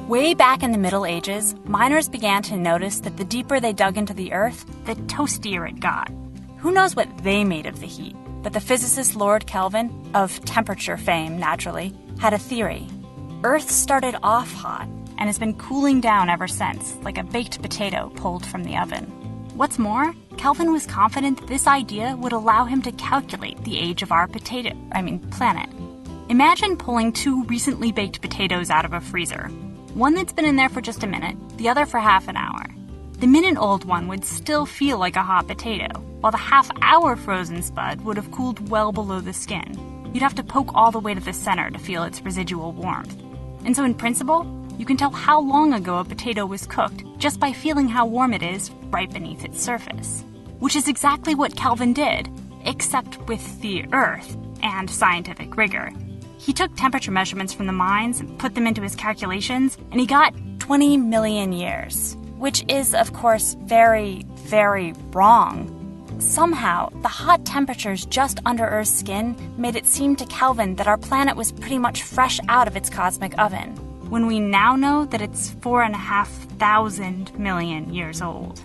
Way back in the Middle Ages, miners began to notice that the deeper they dug into the Earth, the toastier it got. Who knows what they made of the heat? But the physicist Lord Kelvin, of temperature fame naturally, had a theory. Earth started off hot and has been cooling down ever since, like a baked potato pulled from the oven. What's more, Kelvin was confident that this idea would allow him to calculate the age of our planet. Imagine pulling 2 recently baked potatoes out of a freezer. One that's been in there for just a minute, the other for half an hour. The minute-old one would still feel like a hot potato, while the half-hour frozen spud would have cooled well below the skin. You'd have to poke all the way to the center to feel its residual warmth. And so in principle, you can tell how long ago a potato was cooked just by feeling how warm it is right beneath its surface. Which is exactly what Kelvin did, except with the Earth and scientific rigor. He took temperature measurements from the mines and put them into his calculations, and he got 20 million years, which is, of course, very, very wrong. Somehow, the hot temperatures just under Earth's skin made it seem to Kelvin that our planet was pretty much fresh out of its cosmic oven, when we now know that it's 4,500 million years old.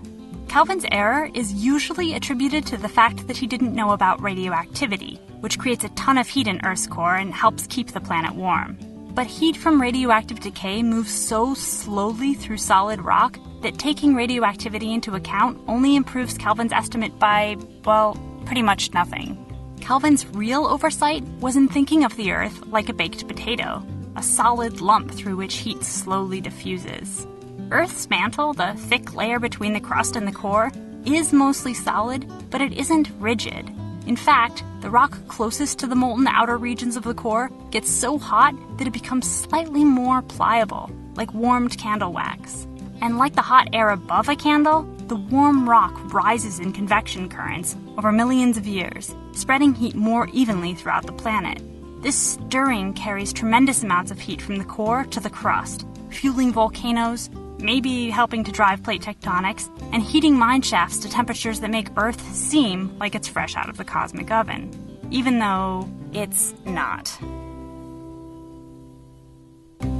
Kelvin's error is usually attributed to the fact that he didn't know about radioactivity, which creates a ton of heat in Earth's core and helps keep the planet warm. But heat from radioactive decay moves so slowly through solid rock that taking radioactivity into account only improves Kelvin's estimate by, well, pretty much nothing. Kelvin's real oversight was in thinking of the Earth like a baked potato, a solid lump through which heat slowly diffuses. Earth's mantle, the thick layer between the crust and the core, is mostly solid, but it isn't rigid. In fact, the rock closest to the molten outer regions of the core gets so hot that it becomes slightly more pliable, like warmed candle wax. And like the hot air above a candle, the warm rock rises in convection currents over millions of years, spreading heat more evenly throughout the planet. This stirring carries tremendous amounts of heat from the core to the crust, fueling volcanoes, maybe helping to drive plate tectonics, and heating mine shafts to temperatures that make Earth seem like it's fresh out of the cosmic oven, even though it's not.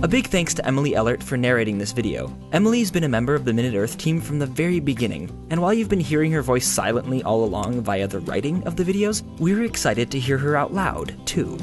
A big thanks to Emily Ellert for narrating this video. Emily's been a member of the Minute Earth team from the very beginning, and while you've been hearing her voice silently all along via the writing of the videos, we're excited to hear her out loud, too.